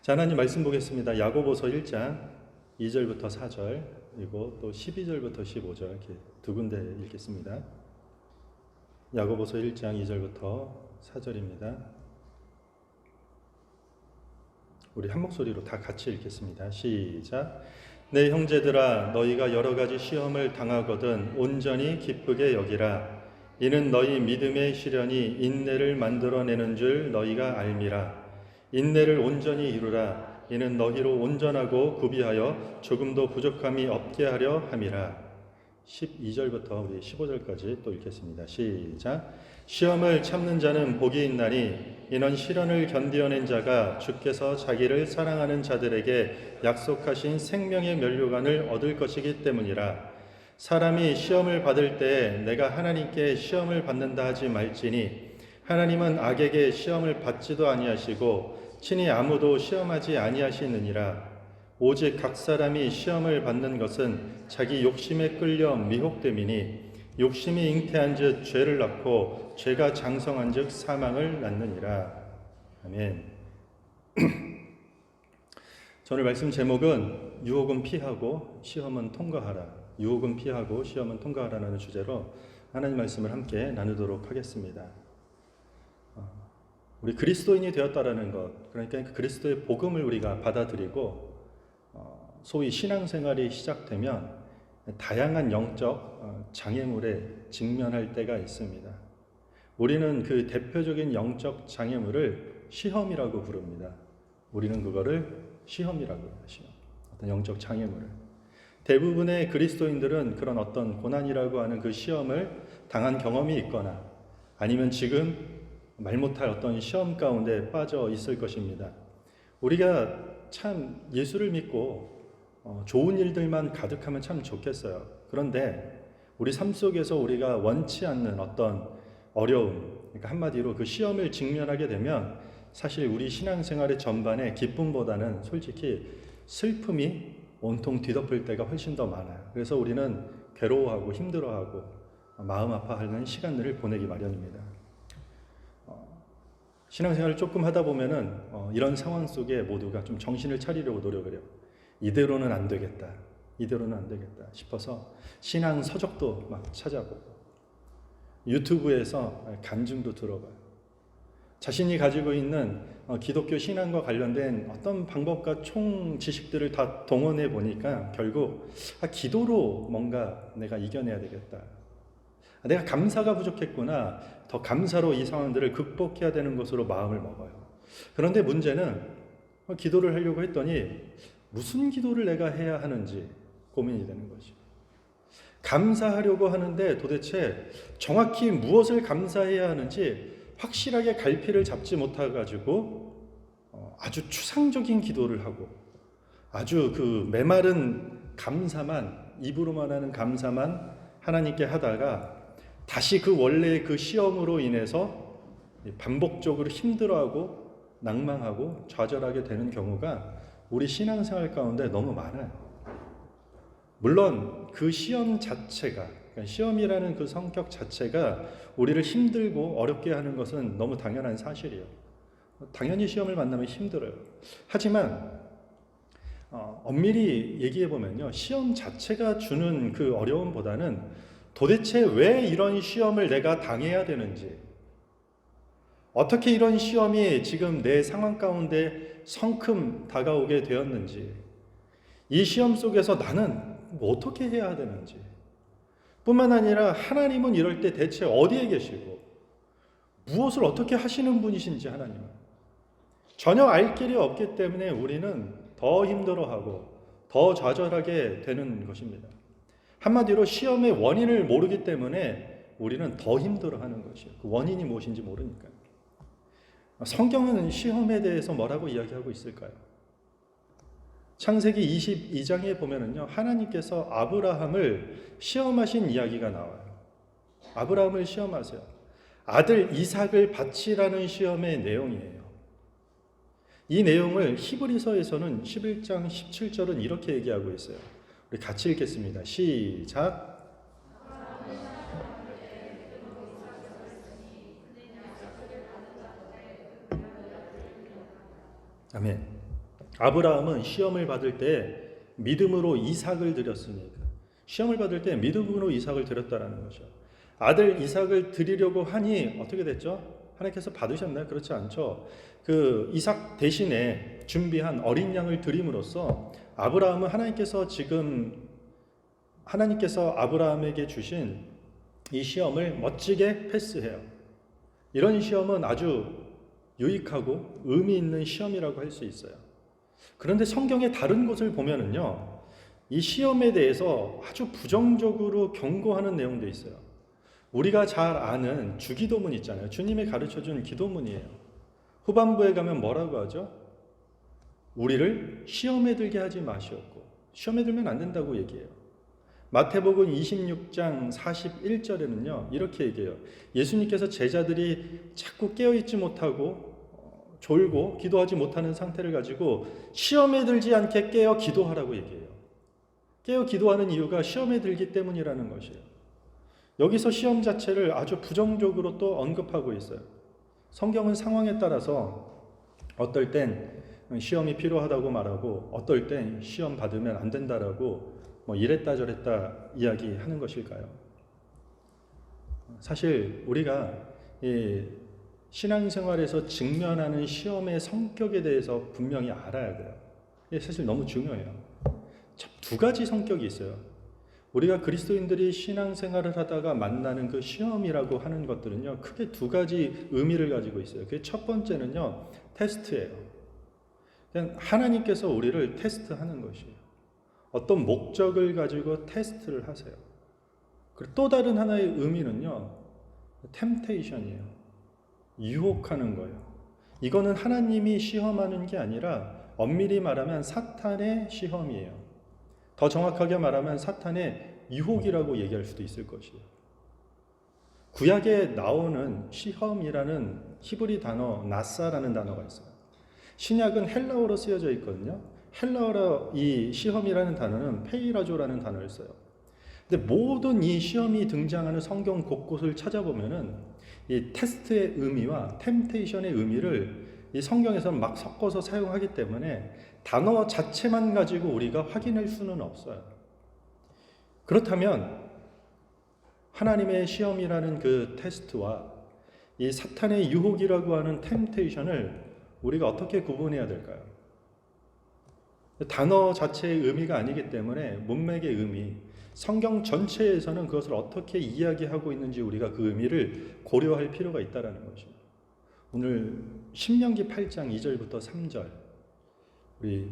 자, 하나님 말씀 보겠습니다. 야고보서 1장 2절부터 4절 그리고 또 12절부터 15절 이렇게 두 군데 읽겠습니다. 야고보서 1장 2절부터 4절입니다. 우리 한 목소리로 다 같이 읽겠습니다. 시작. 내 형제들아, 너희가 여러 가지 시험을 당하거든 온전히 기쁘게 여기라. 이는 너희 믿음의 시련이 인내를 만들어내는 줄 너희가 알미라. 인내를 온전히 이루라. 이는 너희로 온전하고 구비하여 조금도 부족함이 없게 하려 함이라. 12절부터 우리 15절까지 또 읽겠습니다. 시작. 시험을 참는 자는 복이 있나니 이는 시련을 견디어낸 자가 주께서 자기를 사랑하는 자들에게 약속하신 생명의 면류관을 얻을 것이기 때문이라. 사람이 시험을 받을 때 내가 하나님께 시험을 받는다 하지 말지니 하나님은 악에게 시험을 받지도 아니하시고 친히 아무도 시험하지 아니하시느니라. 오직 각 사람이 시험을 받는 것은 자기 욕심에 끌려 미혹됨이니 욕심이 잉태한 즉 죄를 낳고 죄가 장성한 즉 사망을 낳느니라. 아멘. 오늘 말씀 제목은 유혹은 피하고 시험은 통과하라. 유혹은 피하고 시험은 통과하라는 주제로 하나님 말씀을 함께 나누도록 하겠습니다. 우리 그리스도인이 되었다라는 것, 그러니까 그 그리스도의 복음을 우리가 받아들이고 소위 신앙생활이 시작되면 다양한 영적 장애물에 직면할 때가 있습니다. 우리는 그 대표적인 영적 장애물을 시험이라고 부릅니다. 우리는 그거를 시험이라고 해요. 시험. 어떤 영적 장애물을. 대부분의 그리스도인들은 그런 어떤 고난이라고 하는 그 시험을 당한 경험이 있거나 아니면 지금 말 못할 어떤 시험 가운데 빠져 있을 것입니다. 우리가 참 예수를 믿고 좋은 일들만 가득하면 참 좋겠어요. 그런데 우리 삶 속에서 우리가 원치 않는 어떤 어려움, 그러니까 한마디로 그 시험을 직면하게 되면 사실 우리 신앙생활의 전반에 기쁨보다는 솔직히 슬픔이 온통 뒤덮을 때가 훨씬 더 많아요. 그래서 우리는 괴로워하고 힘들어하고 마음 아파하는 시간들을 보내기 마련입니다. 신앙생활을 조금 하다 보면은 이런 상황 속에 모두가 좀 정신을 차리려고 노력을 해요. 이대로는 안 되겠다. 이대로는 안 되겠다 싶어서 신앙 서적도 막 찾아보고 유튜브에서 간증도 들어봐요. 자신이 가지고 있는 기독교 신앙과 관련된 어떤 방법과 총 지식들을 다 동원해 보니까 결국 기도로 뭔가 내가 이겨내야 되겠다. 내가 감사가 부족했구나. 더 감사로 이 상황들을 극복해야 되는 것으로 마음을 먹어요. 그런데 문제는 기도를 하려고 했더니 무슨 기도를 내가 해야 하는지 고민이 되는 거죠. 감사하려고 하는데 도대체 정확히 무엇을 감사해야 하는지 확실하게 갈피를 잡지 못해가지고 아주 추상적인 기도를 하고 아주 그 메마른 감사만, 입으로만 하는 감사만 하나님께 하다가 다시 그 원래의 그 시험으로 인해서 반복적으로 힘들어하고 낭망하고 좌절하게 되는 경우가 우리 신앙생활 가운데 너무 많아요. 물론 그 시험 자체가, 그러니까 시험이라는 그 성격 자체가 우리를 힘들고 어렵게 하는 것은 너무 당연한 사실이에요. 당연히 시험을 만나면 힘들어요. 하지만 엄밀히 얘기해 보면요, 시험 자체가 주는 그 어려움보다는 도대체 왜 이런 시험을 내가 당해야 되는지, 어떻게 이런 시험이 지금 내 상황 가운데 성큼 다가오게 되었는지, 이 시험 속에서 나는 어떻게 해야 되는지, 뿐만 아니라 하나님은 이럴 때 대체 어디에 계시고 무엇을 어떻게 하시는 분이신지 하나님은 전혀 알 길이 없기 때문에 우리는 더 힘들어하고 더 좌절하게 되는 것입니다. 한마디로 시험의 원인을 모르기 때문에 우리는 더 힘들어하는 것이에요. 그 원인이 무엇인지 모르니까요. 성경은 시험에 대해서 뭐라고 이야기하고 있을까요? 창세기 22장에 보면은요, 하나님께서 아브라함을 시험하신 이야기가 나와요. 아브라함을 시험하세요. 아들 이삭을 바치라는 시험의 내용이에요. 이 내용을 히브리서에서는 11장 17절은 이렇게 얘기하고 있어요. 우리 같이 읽겠습니다. 시작. 아멘. 아브라함은 시험을 받을 때 믿음으로 이삭을 드렸으니까. 시험을 받을 때 믿음으로 이삭을 드렸다라는 거죠. 아들 이삭을 드리려고 하니 어떻게 됐죠? 하나님께서 받으셨나요? 그렇지 않죠. 그 이삭 대신에 준비한 어린 양을 드림으로써 아브라함은 하나님께서 아브라함에게 주신 이 시험을 멋지게 패스해요. 이런 시험은 아주 유익하고 의미 있는 시험이라고 할 수 있어요. 그런데 성경의 다른 곳을 보면은요, 이 시험에 대해서 아주 부정적으로 경고하는 내용도 있어요. 우리가 잘 아는 주기도문 있잖아요. 주님이 가르쳐준 기도문이에요. 후반부에 가면 뭐라고 하죠? 우리를 시험에 들게 하지 마시옵고, 시험에 들면 안 된다고 얘기해요. 마태복음 26장 41절에는요 이렇게 얘기해요. 예수님께서 제자들이 자꾸 깨어있지 못하고 졸고 기도하지 못하는 상태를 가지고 시험에 들지 않게 깨어 기도하라고 얘기해요. 깨어 기도하는 이유가 시험에 들기 때문이라는 것이에요. 여기서 시험 자체를 아주 부정적으로 또 언급하고 있어요. 성경은 상황에 따라서 어떨 땐 시험이 필요하다고 말하고 어떨 땐 시험 받으면 안 된다라고 이랬다 저랬다 이야기하는 것일까요? 사실 우리가 이 신앙생활에서 직면하는 시험의 성격에 대해서 분명히 알아야 돼요. 이게 사실 너무 중요해요. 두 가지 성격이 있어요. 우리가 그리스도인들이 신앙생활을 하다가 만나는 그 시험이라고 하는 것들은요, 크게 두 가지 의미를 가지고 있어요. 그 첫 번째는요, 테스트예요. 그냥 하나님께서 우리를 테스트하는 것이에요. 어떤 목적을 가지고 테스트를 하세요. 그리고 또 다른 하나의 의미는요, 템테이션이에요. 유혹하는 거예요. 이거는 하나님이 시험하는 게 아니라 엄밀히 말하면 사탄의 시험이에요. 더 정확하게 말하면 사탄의 유혹이라고 얘기할 수도 있을 것이에요. 구약에 나오는 시험이라는 히브리 단어 나사라는 단어가 있어요. 신약은 헬라어로 쓰여져 있거든요. 헬라어로 이 시험이라는 단어는 페이라조라는 단어를 써요. 근데 모든 이 시험이 등장하는 성경 곳곳을 찾아보면은 이 테스트의 의미와 템테이션의 의미를 이 성경에서는 막 섞어서 사용하기 때문에 단어 자체만 가지고 우리가 확인할 수는 없어요. 그렇다면 하나님의 시험이라는 그 테스트와 이 사탄의 유혹이라고 하는 템테이션을 우리가 어떻게 구분해야 될까요? 단어 자체의 의미가 아니기 때문에 문맥의 의미, 성경 전체에서는 그것을 어떻게 이야기하고 있는지 우리가 그 의미를 고려할 필요가 있다는 것입니다. 오늘 신명기 8장 2절부터 3절 우리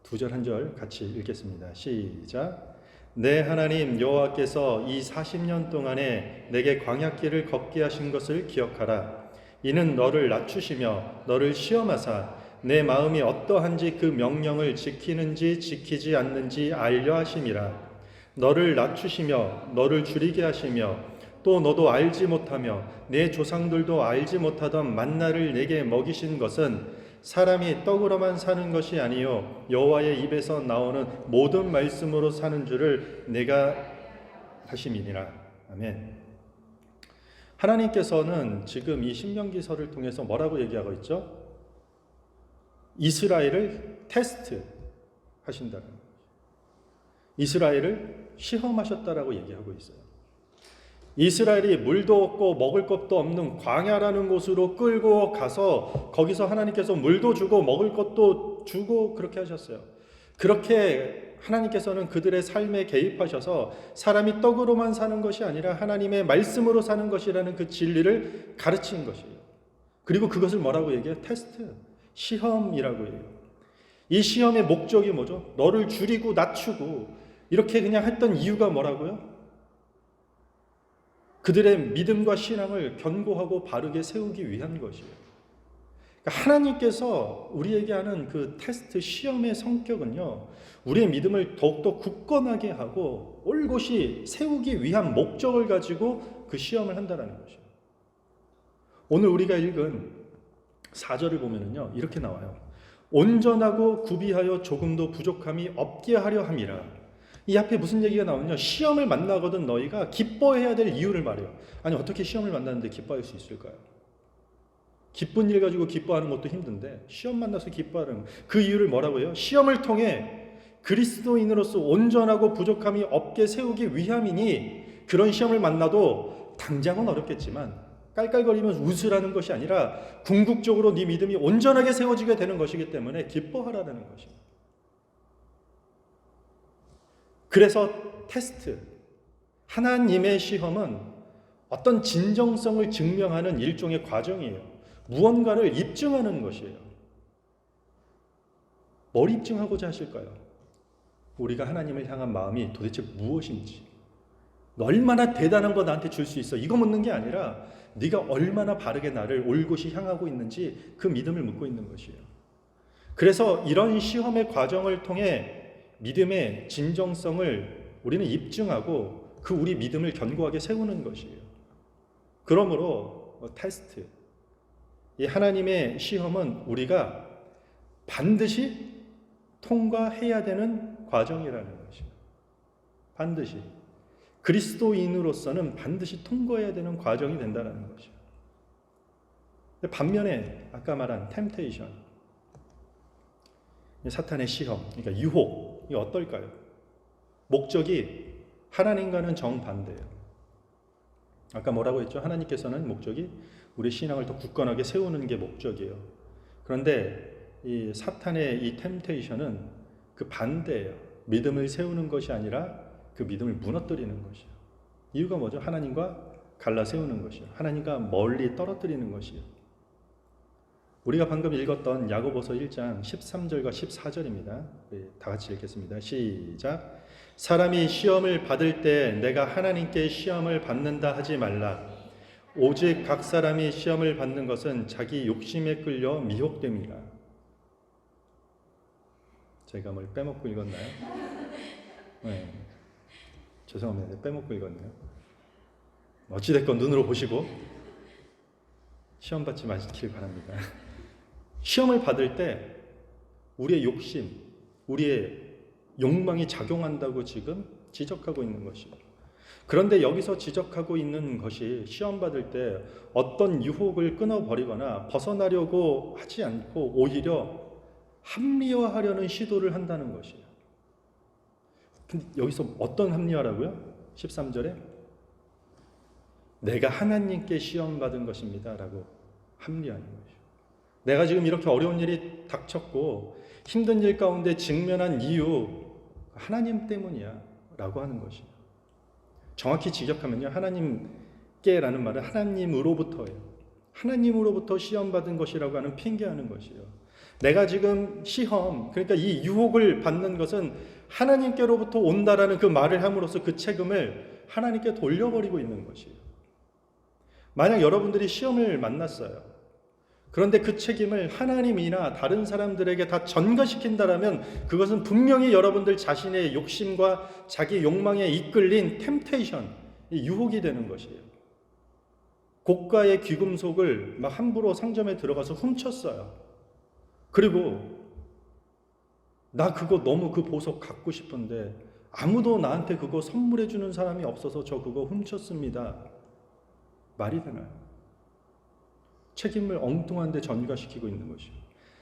두 절 한 절 같이 읽겠습니다. 시작. 내 하나님 여호와께서 이 40년 동안에 내게 광야길을 걷게 하신 것을 기억하라. 이는 너를 낮추시며 너를 시험하사 내 마음이 어떠한지 그 명령을 지키는지 지키지 않는지 알려 하심이라. 너를 낮추시며 너를 줄이게 하시며 또 너도 알지 못하며 내 조상들도 알지 못하던 만나를 내게 먹이신 것은 사람이 떡으로만 사는 것이 아니요 여호와의 입에서 나오는 모든 말씀으로 사는 줄을 내가 하심이니라. 아멘. 하나님께서는 지금 이 신명기서를 통해서 뭐라고 얘기하고 있죠? 이스라엘을 테스트 하신다는 거죠. 이스라엘을 시험하셨다라고 얘기하고 있어요. 이스라엘이 물도 없고 먹을 것도 없는 광야라는 곳으로 끌고 가서 거기서 하나님께서 물도 주고 먹을 것도 주고 그렇게 하셨어요. 그렇게 하나님께서는 그들의 삶에 개입하셔서 사람이 떡으로만 사는 것이 아니라 하나님의 말씀으로 사는 것이라는 그 진리를 가르친 것이에요. 그리고 그것을 뭐라고 얘기해요? 테스트, 시험이라고 해요. 이 시험의 목적이 뭐죠? 너를 줄이고 낮추고 이렇게 그냥 했던 이유가 뭐라고요? 그들의 믿음과 신앙을 견고하고 바르게 세우기 위한 것이에요. 그러니까 하나님께서 우리에게 하는 그 테스트 시험의 성격은요, 우리의 믿음을 더욱더 굳건하게 하고 올곧이 세우기 위한 목적을 가지고 그 시험을 한다는 것이에요. 오늘 우리가 읽은 4절을 보면은요, 이렇게 나와요. 온전하고 구비하여 조금도 부족함이 없게 하려 함이라. 이 앞에 무슨 얘기가 나오냐? 시험을 만나거든 너희가 기뻐해야 될 이유를 말해요. 아니 어떻게 시험을 만나는데 기뻐할 수 있을까요? 기쁜 일 가지고 기뻐하는 것도 힘든데 시험 만나서 기뻐하는 그 이유를 뭐라고 해요? 시험을 통해 그리스도인으로서 온전하고 부족함이 없게 세우기 위함이니 그런 시험을 만나도 당장은 어렵겠지만 깔깔거리면서 웃으라는 것이 아니라 궁극적으로 네 믿음이 온전하게 세워지게 되는 것이기 때문에 기뻐하라는 것입니다. 그래서 테스트, 하나님의 시험은 어떤 진정성을 증명하는 일종의 과정이에요. 무언가를 입증하는 것이에요. 뭘 입증하고자 하실까요? 우리가 하나님을 향한 마음이 도대체 무엇인지, 얼마나 대단한 거 나한테 줄 수 있어, 이거 묻는 게 아니라 네가 얼마나 바르게 나를 올곧이 향하고 있는지 그 믿음을 묻고 있는 것이에요. 그래서 이런 시험의 과정을 통해 믿음의 진정성을 우리는 입증하고 그 우리 믿음을 견고하게 세우는 것이에요. 그러므로 테스트, 이 하나님의 시험은 우리가 반드시 통과해야 되는 과정이라는 것이에요. 반드시. 그리스도인으로서는 반드시 통과해야 되는 과정이 된다는 것이에요. 반면에 아까 말한 템테이션, 사탄의 시험, 그러니까 유혹, 이게 어떨까요? 목적이 하나님과는 정반대예요. 아까 뭐라고 했죠? 하나님께서는 목적이 우리 신앙을 더 굳건하게 세우는 게 목적이에요. 그런데 이 사탄의 이 템테이션은 그 반대예요. 믿음을 세우는 것이 아니라 그 믿음을 무너뜨리는 것이에요. 이유가 뭐죠? 하나님과 갈라 세우는 것이에요. 하나님과 멀리 떨어뜨리는 것이에요. 우리가 방금 읽었던 야고보서 1장 13절과 14절입니다. 다 같이 읽겠습니다. 시작. 사람이 시험을 받을 때 내가 하나님께 시험을 받는다 하지 말라. 오직 각 사람이 시험을 받는 것은 자기 욕심에 끌려 미혹됨이라. 제가 뭘 빼먹고 읽었나요? 네. 죄송합니다. 빼먹고 읽었네요. 어찌됐건 눈으로 보시고 시험 받지 마시길 바랍니다. 시험을 받을 때 우리의 욕심, 우리의 욕망이 작용한다고 지금 지적하고 있는 것이죠. 그런데 여기서 지적하고 있는 것이 시험 받을 때 어떤 유혹을 끊어버리거나 벗어나려고 하지 않고 오히려 합리화하려는 시도를 한다는 것이에요. 근데 여기서 어떤 합리화라고요? 13절에 내가 하나님께 시험 받은 것입니다 라고 합리화하는 것이에요. 내가 지금 이렇게 어려운 일이 닥쳤고 힘든 일 가운데 직면한 이유 하나님 때문이야 라고 하는 것이에요. 정확히 직역하면요, 하나님께라는 말은 하나님으로부터예요. 하나님으로부터 시험 받은 것이라고 하는 핑계하는 것이에요. 내가 지금 시험, 그러니까 이 유혹을 받는 것은 하나님께로부터 온다라는 그 말을 함으로써 그 책임을 하나님께 돌려버리고 있는 것이에요. 만약 여러분들이 시험을 만났어요. 그런데 그 책임을 하나님이나 다른 사람들에게 다 전가시킨다라면 그것은 분명히 여러분들 자신의 욕심과 자기 욕망에 이끌린 템테이션, 유혹이 되는 것이에요. 고가의 귀금속을 막 함부로 상점에 들어가서 훔쳤어요. 그리고 나 그거 너무 그 보석 갖고 싶은데 아무도 나한테 그거 선물해 주는 사람이 없어서 저 그거 훔쳤습니다. 말이 되나요? 책임을 엉뚱한 데 전가시키고 있는 것이에요.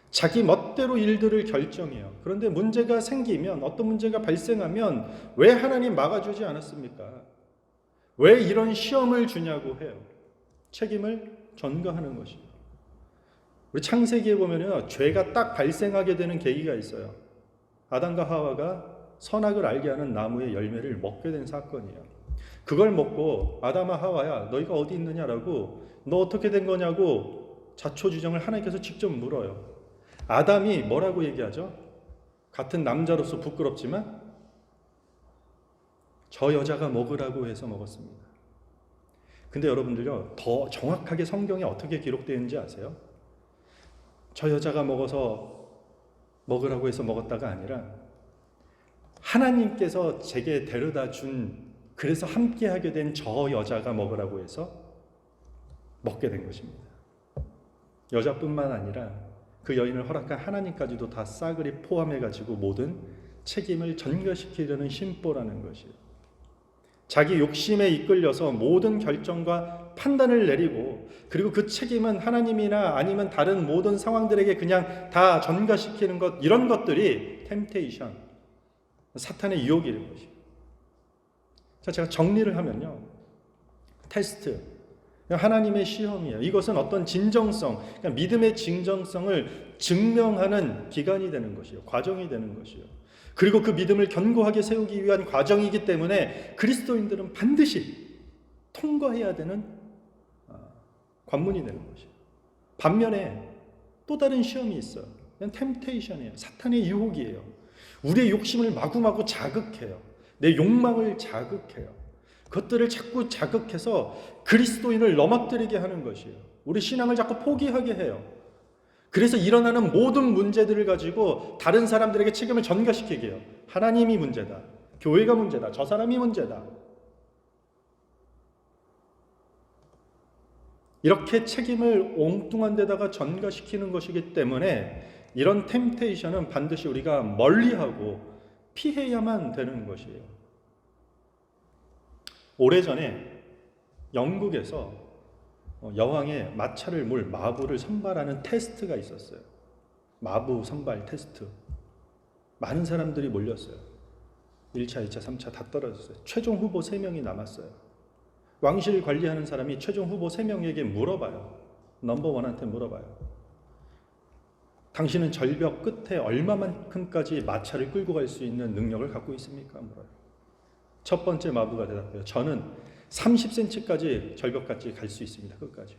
자기 멋대로 일들을 결정해요. 그런데 문제가 생기면, 어떤 문제가 발생하면 왜 하나님 막아주지 않았습니까? 왜 이런 시험을 주냐고 해요. 책임을 전가하는 것이에요. 우리 창세기에 보면요, 죄가 딱 발생하게 되는 계기가 있어요. 아담과 하와가 선악을 알게 하는 나무의 열매를 먹게 된 사건이에요. 그걸 먹고 아담아 하와야 너희가 어디 있느냐라고, 너 어떻게 된 거냐고 자초지정을 하나님께서 직접 물어요. 아담이 뭐라고 얘기하죠? 같은 남자로서 부끄럽지만 저 여자가 먹으라고 해서 먹었습니다. 근데 여러분들요, 더 정확하게 성경에 어떻게 기록되어 있는지 아세요? 저 여자가 먹으라고 해서 먹었다가 아니라 하나님께서 제게 데려다 준, 그래서 함께 하게 된 저 여자가 먹으라고 해서 먹게 된 것입니다. 여자뿐만 아니라 그 여인을 허락한 하나님까지도 다 싸그리 포함해가지고 모든 책임을 전가시키려는 심보라는 것이에요. 자기 욕심에 이끌려서 모든 결정과 판단을 내리고 그리고 그 책임은 하나님이나 아니면 다른 모든 상황들에게 그냥 다 전가시키는 것, 이런 것들이 템테이션, 사탄의 유혹인 것이에요. 자, 제가 정리를 하면요, 테스트, 하나님의 시험이에요. 이것은 어떤 진정성, 그러니까 믿음의 진정성을 증명하는 기간이 되는 것이요, 과정이 되는 것이요. 그리고 그 믿음을 견고하게 세우기 위한 과정이기 때문에 그리스도인들은 반드시 통과해야 되는 관문이 되는 것이에요. 반면에 또 다른 시험이 있어요. 그냥 템테이션이에요. 사탄의 유혹이에요. 우리의 욕심을 마구마구 자극해요. 내 욕망을 자극해요. 그것들을 자꾸 자극해서 그리스도인을 넘어뜨리게 하는 것이에요. 우리 신앙을 자꾸 포기하게 해요. 그래서 일어나는 모든 문제들을 가지고 다른 사람들에게 책임을 전가시키게 해요. 하나님이 문제다, 교회가 문제다, 저 사람이 문제다. 이렇게 책임을 엉뚱한 데다가 전가시키는 것이기 때문에 이런 템테이션은 반드시 우리가 멀리하고 피해야만 되는 것이에요. 오래전에 영국에서 여왕의 마차를 몰 마부를 선발하는 테스트가 있었어요. 마부 선발 테스트. 많은 사람들이 몰렸어요. 1차, 2차, 3차 다 떨어졌어요. 최종 후보 3명이 남았어요. 왕실 관리하는 사람이 최종 후보 3명에게 물어봐요. 넘버원한테 물어봐요. 당신은 절벽 끝에 얼마만큼까지 마차를 끌고 갈 수 있는 능력을 갖고 있습니까? 물어요. 첫 번째 마부가 대답해요. 저는 30cm까지 절벽까지 갈 수 있습니다. 끝까지.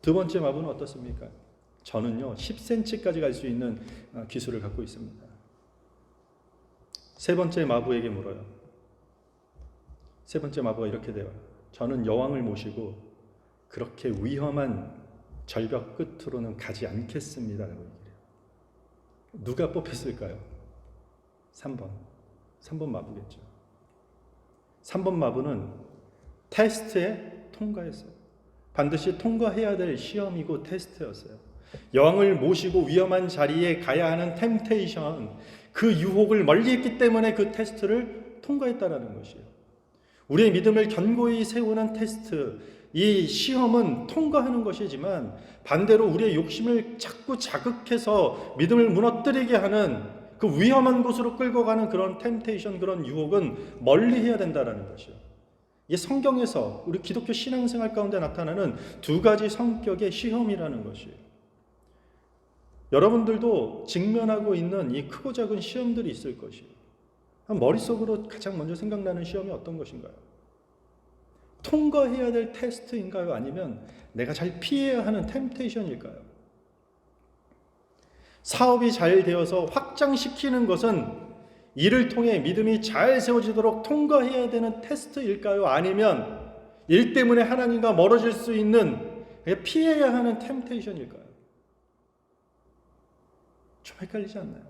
두 번째 마부는 어떻습니까? 저는요 10cm까지 갈 수 있는 기술을 갖고 있습니다. 세 번째 마부에게 물어요. 세 번째 마부가 이렇게 돼요. 저는 여왕을 모시고 그렇게 위험한 절벽 끝으로는 가지 않겠습니다. 라고 얘기해요. 누가 뽑혔을까요? 3번 마부겠죠. 3번 마부는 테스트에 통과했어요. 반드시 통과해야 될 시험이고 테스트였어요. 여왕을 모시고 위험한 자리에 가야 하는 템테이션, 그 유혹을 멀리했기 때문에 그 테스트를 통과했다라는 것이에요. 우리의 믿음을 견고히 세우는 테스트, 이 시험은 통과하는 것이지만 반대로 우리의 욕심을 자꾸 자극해서 믿음을 무너뜨리게 하는 그 위험한 곳으로 끌고 가는 그런 템테이션, 그런 유혹은 멀리해야 된다는 것이요. 이게 성경에서 우리 기독교 신앙생활 가운데 나타나는 두 가지 성격의 시험이라는 것이에요. 여러분들도 직면하고 있는 이 크고 작은 시험들이 있을 것이에요. 머릿속으로 가장 먼저 생각나는 시험이 어떤 것인가요? 통과해야 될 테스트인가요? 아니면 내가 잘 피해야 하는 템테이션일까요? 사업이 잘 되어서 확장시키는 것은 이를 통해 믿음이 잘 세워지도록 통과해야 되는 테스트일까요? 아니면 일 때문에 하나님과 멀어질 수 있는 피해야 하는 템테이션일까요? 좀 헷갈리지 않나요?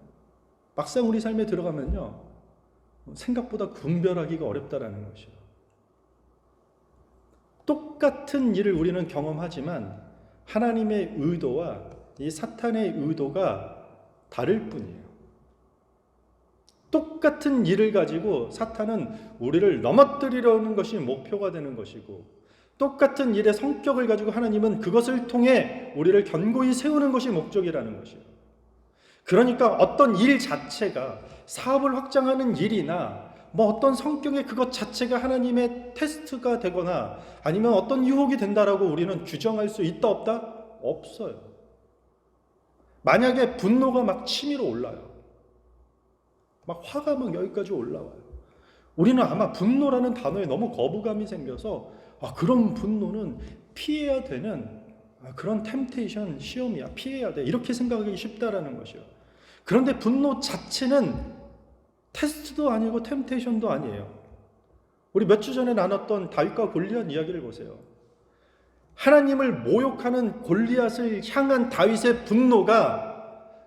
막상 우리 삶에 들어가면요, 생각보다 분별하기가 어렵다라는 것이요. 똑같은 일을 우리는 경험하지만 하나님의 의도와 이 사탄의 의도가 다를 뿐이에요. 똑같은 일을 가지고 사탄은 우리를 넘어뜨리려는 것이 목표가 되는 것이고, 똑같은 일의 성격을 가지고 하나님은 그것을 통해 우리를 견고히 세우는 것이 목적이라는 것이에요. 그러니까 어떤 일 자체가, 사업을 확장하는 일이나 어떤 성격의 그것 자체가 하나님의 테스트가 되거나 아니면 어떤 유혹이 된다라고 우리는 규정할 수 있다 없다? 없어요. 만약에 분노가 막 치밀어 올라요. 막 화가 막 여기까지 올라와요. 우리는 아마 분노라는 단어에 너무 거부감이 생겨서 그런 분노는 피해야 되는 그런 템테이션, 시험이야. 피해야 돼. 이렇게 생각하기 쉽다라는 것이요. 그런데 분노 자체는 테스트도 아니고 템테이션도 아니에요. 우리 몇 주 전에 나눴던 다윗과 골리앗 이야기를 보세요. 하나님을 모욕하는 골리앗을 향한 다윗의 분노가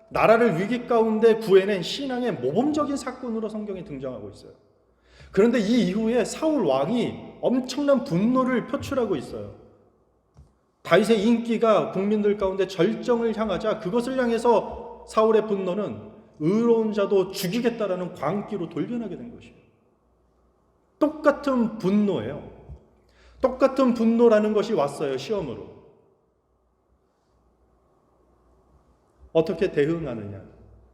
나라를 위기 가운데 구해낸 신앙의 모범적인 사건으로 성경에 등장하고 있어요. 그런데 이 이후에 사울 왕이 엄청난 분노를 표출하고 있어요. 다윗의 인기가 국민들 가운데 절정을 향하자 그것을 향해서 사울의 분노는 의로운 자도 죽이겠다라는 광기로 돌변하게 된 것이에요. 똑같은 분노예요. 똑같은 분노라는 것이 왔어요. 시험으로. 어떻게 대응하느냐,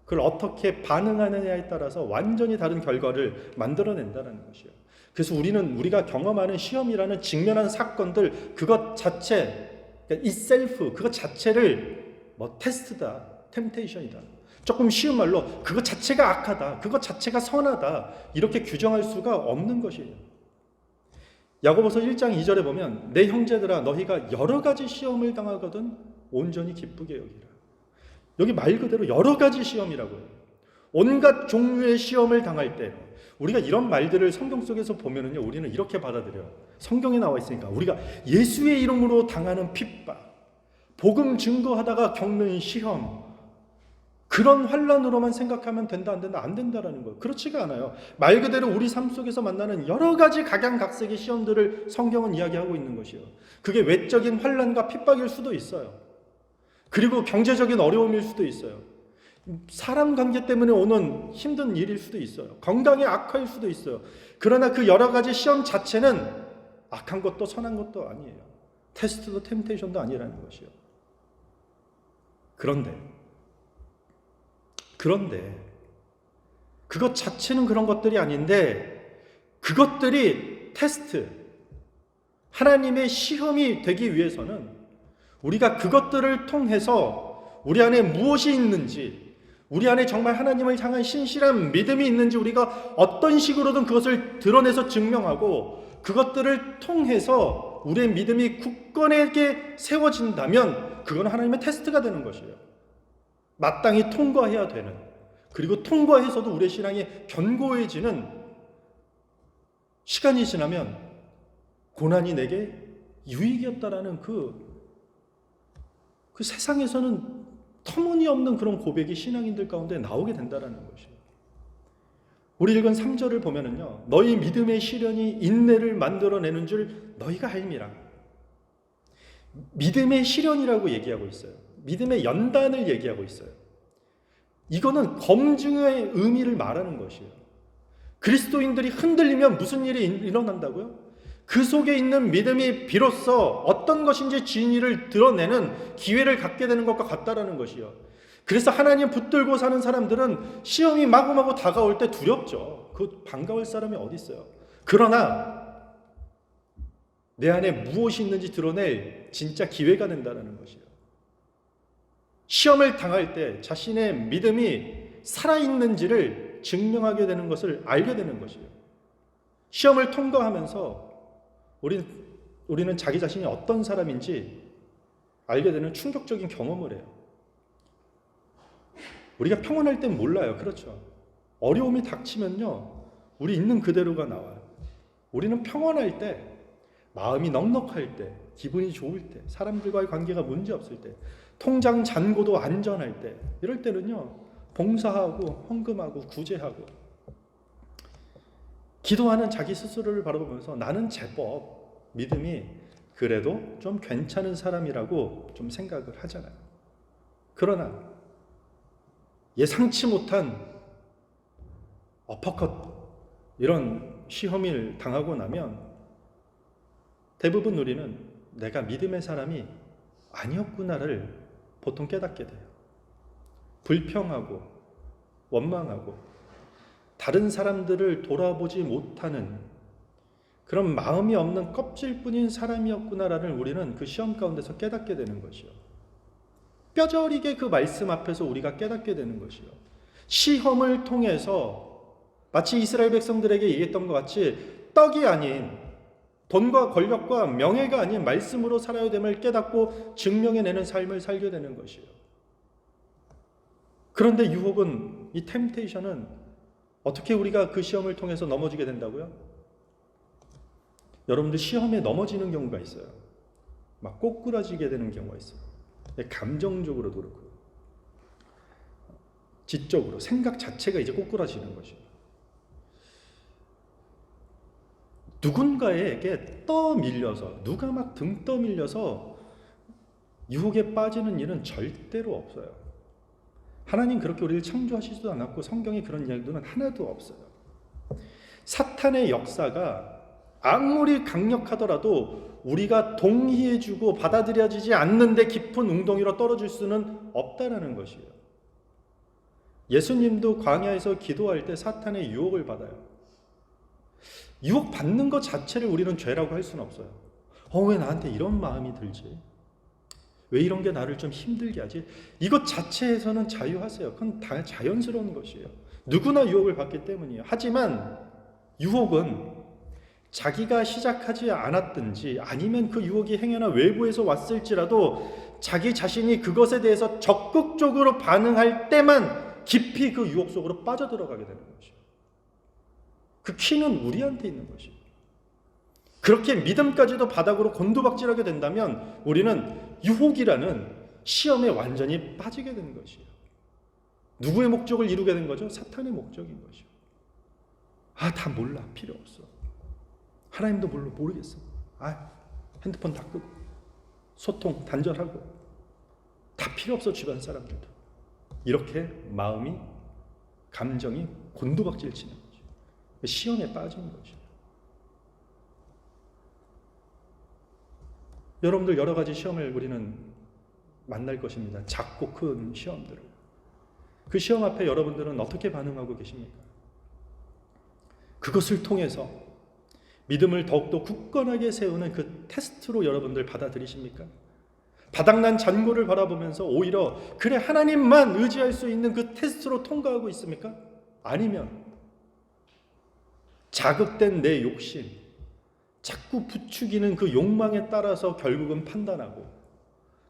그걸 어떻게 반응하느냐에 따라서 완전히 다른 결과를 만들어낸다는 것이에요. 그래서 우리가 경험하는 시험이라는 직면한 사건들, 그것 자체, 그러니까 itself, 그것 자체를 테스트다, 템테이션이다, 조금 쉬운 말로 그것 자체가 악하다, 그것 자체가 선하다, 이렇게 규정할 수가 없는 것이에요. 야고보서 1장 2절에 보면 내 형제들아 너희가 여러 가지 시험을 당하거든 온전히 기쁘게 여기라. 여기 말 그대로 여러 가지 시험이라고요. 온갖 종류의 시험을 당할 때 우리가 이런 말들을 성경 속에서 보면은요, 우리는 이렇게 받아들여요. 성경에 나와 있으니까 우리가 예수의 이름으로 당하는 핍박, 복음 증거하다가 겪는 시험, 그런 환난으로만 생각하면 된다 안 된다 안 된다라는 거예요. 그렇지가 않아요. 말 그대로 우리 삶 속에서 만나는 여러 가지 각양각색의 시험들을 성경은 이야기하고 있는 것이요. 그게 외적인 환난과 핍박일 수도 있어요. 그리고 경제적인 어려움일 수도 있어요. 사람 관계 때문에 오는 힘든 일일 수도 있어요. 건강의 악화일 수도 있어요. 그러나 그 여러 가지 시험 자체는 악한 것도 선한 것도 아니에요. 테스트도 템테이션도 아니라는 것이요. 그런데 그것 자체는 그런 것들이 아닌데 그것들이 테스트, 하나님의 시험이 되기 위해서는 우리가 그것들을 통해서 우리 안에 무엇이 있는지, 우리 안에 정말 하나님을 향한 신실한 믿음이 있는지 우리가 어떤 식으로든 그것을 드러내서 증명하고 그것들을 통해서 우리의 믿음이 굳건하게 세워진다면 그건 하나님의 테스트가 되는 것이에요. 마땅히 통과해야 되는, 그리고 통과해서도 우리의 신앙이 견고해지는 시간이 지나면 고난이 내게 유익이었다라는 그 세상에서는 터무니없는 그런 고백이 신앙인들 가운데 나오게 된다는 것이에요. 우리 읽은 3절을 보면은요, 너희 믿음의 시련이 인내를 만들어내는 줄 너희가 알미라. 믿음의 시련이라고 얘기하고 있어요. 믿음의 연단을 얘기하고 있어요. 이거는 검증의 의미를 말하는 것이에요. 그리스도인들이 흔들리면 무슨 일이 일어난다고요? 그 속에 있는 믿음이 비로소 어떤 것인지 진리를 드러내는 기회를 갖게 되는 것과 같다라는 것이요. 그래서 하나님 붙들고 사는 사람들은 시험이 마구마구 다가올 때 두렵죠. 그 반가울 사람이 어디 있어요. 그러나 내 안에 무엇이 있는지 드러낼 진짜 기회가 된다는 것이요. 시험을 당할 때 자신의 믿음이 살아있는지를 증명하게 되는 것을 알게 되는 것이요. 시험을 통과하면서 우리는 자기 자신이 어떤 사람인지 알게 되는 충격적인 경험을 해요. 우리가 평안할 땐 몰라요. 그렇죠. 어려움이 닥치면요, 우리 있는 그대로가 나와요. 우리는 평안할 때, 마음이 넉넉할 때, 기분이 좋을 때, 사람들과의 관계가 문제없을 때, 통장 잔고도 안전할 때, 이럴 때는요, 봉사하고 헌금하고 구제하고 기도하는 자기 스스로를 바라보면서 나는 제법 믿음이 그래도 좀 괜찮은 사람이라고 좀 생각을 하잖아요. 그러나 예상치 못한 어퍼컷 이런 시험을 당하고 나면 대부분 우리는 내가 믿음의 사람이 아니었구나를 보통 깨닫게 돼요. 불평하고 원망하고 다른 사람들을 돌아보지 못하는 그런 마음이 없는 껍질뿐인 사람이었구나라는 우리는 그 시험 가운데서 깨닫게 되는 것이요. 뼈저리게 그 말씀 앞에서 우리가 깨닫게 되는 것이요. 시험을 통해서 마치 이스라엘 백성들에게 얘기했던 것 같이 떡이 아닌 돈과 권력과 명예가 아닌 말씀으로 살아야 됨을 깨닫고 증명해내는 삶을 살게 되는 것이요. 그런데 유혹은, 이 템테이션은 어떻게 우리가 그 시험을 통해서 넘어지게 된다고요? 여러분들 시험에 넘어지는 경우가 있어요. 막 꼬꾸라지게 되는 경우가 있어요. 감정적으로도 그렇고 지적으로 생각 자체가 이제 꼬꾸라지는 것이에요. 누군가에게 떠밀려서, 누가 막 등 떠밀려서 유혹에 빠지는 일은 절대로 없어요. 하나님 그렇게 우리를 창조하시지도 않았고 성경에 그런 이야기들은 하나도 없어요. 사탄의 역사가 아무리 강력하더라도 우리가 동의해주고 받아들여지지 않는데 깊은 웅덩이로 떨어질 수는 없다라는 것이에요. 예수님도 광야에서 기도할 때 사탄의 유혹을 받아요. 유혹 받는 것 자체를 우리는 죄라고 할 수는 없어요. 왜 나한테 이런 마음이 들지? 왜 이런 게 나를 좀 힘들게 하지? 이것 자체에서는 자유하세요. 그건 다 자연스러운 것이에요. 누구나 유혹을 받기 때문이에요. 하지만 유혹은 자기가 시작하지 않았든지 아니면 그 유혹이 행여나 외부에서 왔을지라도 자기 자신이 그것에 대해서 적극적으로 반응할 때만 깊이 그 유혹 속으로 빠져들어가게 되는 것이에요. 그 키는 우리한테 있는 것이에요. 그렇게 믿음까지도 바닥으로 곤두박질하게 된다면 우리는 유혹이라는 시험에 완전히 빠지게 되는 것이에요. 누구의 목적을 이루게 된 거죠? 사탄의 목적인 것이요. 다 몰라. 필요 없어. 하나님도 모르겠어. 핸드폰 다 끄고 소통 단절하고 다 필요 없어. 주변 사람들도. 이렇게 마음이 감정이 곤두박질 치는 거죠. 시험에 빠지는 거죠. 여러분들 여러 가지 시험을 우리는 만날 것입니다. 작고 큰 시험들을. 그 시험 앞에 여러분들은 어떻게 반응하고 계십니까? 그것을 통해서 믿음을 더욱더 굳건하게 세우는 그 테스트로 여러분들 받아들이십니까? 바닥난 잔고를 바라보면서 오히려 그래 하나님만 의지할 수 있는 그 테스트로 통과하고 있습니까? 아니면 자극된 내 욕심, 자꾸 부추기는 그 욕망에 따라서 결국은 판단하고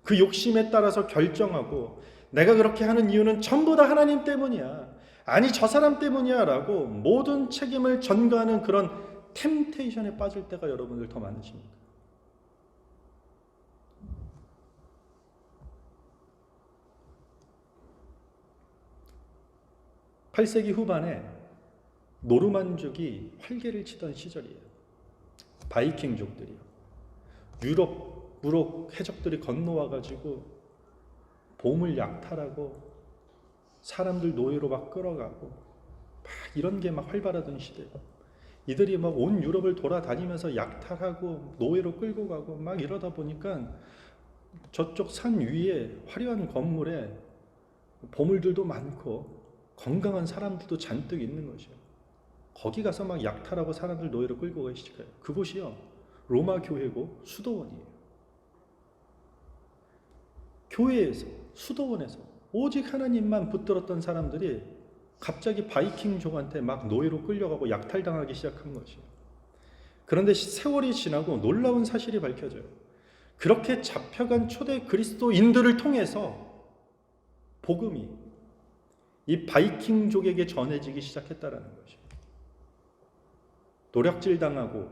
그 욕심에 따라서 결정하고 내가 그렇게 하는 이유는 전부 다 하나님 때문이야. 아니 저 사람 때문이야 라고 모든 책임을 전가하는 그런 템테이션에 빠질 때가 여러분들 더 많으십니까? 8세기 후반에 노르만족이 활개를 치던 시절이에요. 바이킹족들이요. 유럽 해적들이 건너와가지고 보물 약탈하고 사람들 노예로 막 끌어가고 막 이런 게 막 활발하던 시대예요. 이들이 막 온 유럽을 돌아다니면서 약탈하고 노예로 끌고 가고 막 이러다 보니까 저쪽 산 위에 화려한 건물에 보물들도 많고 건강한 사람들도 잔뜩 있는 것이요. 거기 가서 막 약탈하고 사람들 노예로 끌고 가기 시작해요. 그곳이요 로마 교회고 수도원이에요. 교회에서 수도원에서 오직 하나님만 붙들었던 사람들이 갑자기 바이킹족한테 막 노예로 끌려가고 약탈당하기 시작한 것이에요. 그런데 세월이 지나고 놀라운 사실이 밝혀져요. 그렇게 잡혀간 초대 그리스도인들을 통해서 복음이 이 바이킹족에게 전해지기 시작했다라는 것이에요. 노략질당하고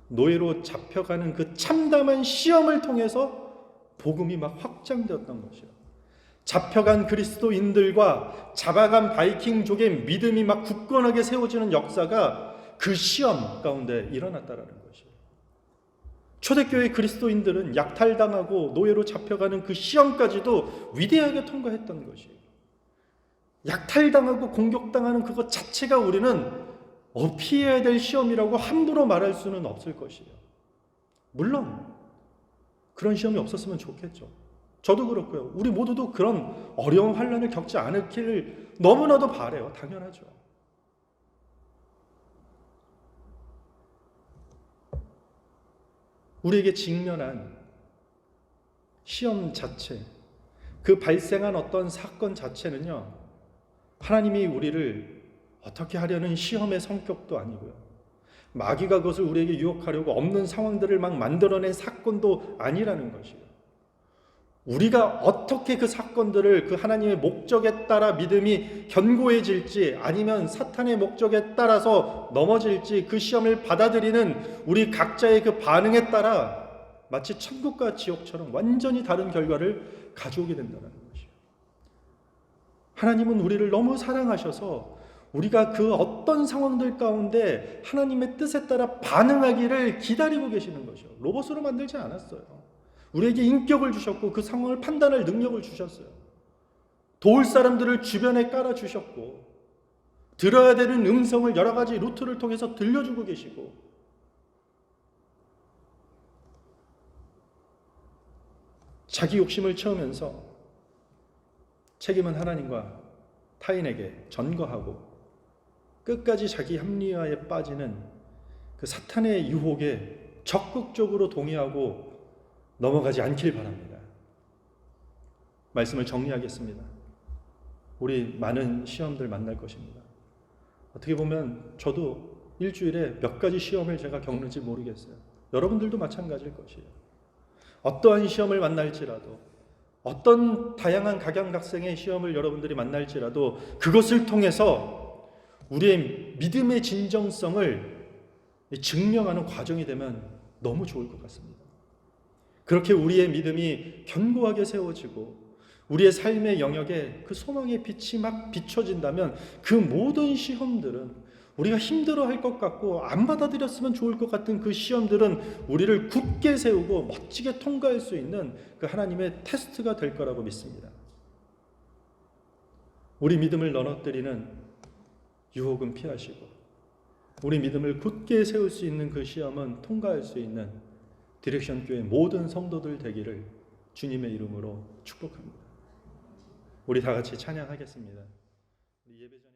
노예로 잡혀가는 그 참담한 시험을 통해서 복음이 막 확장되었던 것이에요. 잡혀간 그리스도인들과 잡아간 바이킹족의 믿음이 막 굳건하게 세워지는 역사가 그 시험 가운데 일어났다라는 것이에요. 초대교회 그리스도인들은 약탈당하고 노예로 잡혀가는 그 시험까지도 위대하게 통과했던 것이에요. 약탈당하고 공격당하는 그것 자체가 우리는 피해야 될 시험이라고 함부로 말할 수는 없을 것이에요. 물론 그런 시험이 없었으면 좋겠죠. 저도 그렇고요. 우리 모두도 그런 어려운 환난을 겪지 않기를 너무나도 바라요. 당연하죠. 우리에게 직면한 시험 자체, 그 발생한 어떤 사건 자체는요, 하나님이 우리를 어떻게 하려는 시험의 성격도 아니고요. 마귀가 그것을 우리에게 유혹하려고 없는 상황들을 막 만들어낸 사건도 아니라는 것이에요. 우리가 어떻게 그 사건들을 그 하나님의 목적에 따라 믿음이 견고해질지 아니면 사탄의 목적에 따라서 넘어질지 그 시험을 받아들이는 우리 각자의 그 반응에 따라 마치 천국과 지옥처럼 완전히 다른 결과를 가져오게 된다는 것이에요. 하나님은 우리를 너무 사랑하셔서 우리가 그 어떤 상황들 가운데 하나님의 뜻에 따라 반응하기를 기다리고 계시는 것이요. 로봇으로 만들지 않았어요. 우리에게 인격을 주셨고 그 상황을 판단할 능력을 주셨어요. 도울 사람들을 주변에 깔아주셨고 들어야 되는 음성을 여러 가지 루트를 통해서 들려주고 계시고 자기 욕심을 채우면서 책임은 하나님과 타인에게 전거하고 끝까지 자기 합리화에 빠지는 그 사탄의 유혹에 적극적으로 동의하고 넘어가지 않길 바랍니다. 말씀을 정리하겠습니다. 우리 많은 시험들 만날 것입니다. 어떻게 보면 저도 일주일에 몇 가지 시험을 제가 겪는지 모르겠어요. 여러분들도 마찬가지일 것이에요. 어떠한 시험을 만날지라도, 어떤 다양한 각양각색의 시험을 여러분들이 만날지라도 그것을 통해서 우리의 믿음의 진정성을 증명하는 과정이 되면 너무 좋을 것 같습니다. 그렇게 우리의 믿음이 견고하게 세워지고 우리의 삶의 영역에 그 소망의 빛이 막 비춰진다면 그 모든 시험들은, 우리가 힘들어할 것 같고 안 받아들였으면 좋을 것 같은 그 시험들은 우리를 굳게 세우고 멋지게 통과할 수 있는 그 하나님의 테스트가 될 거라고 믿습니다. 우리 믿음을 넘어뜨리는 유혹은 피하시고 우리 믿음을 굳게 세울 수 있는 그 시험은 통과할 수 있는 디렉션 교회 모든 성도들 되기를 주님의 이름으로 축복합니다. 우리 다 같이 찬양하겠습니다. 우리 예배전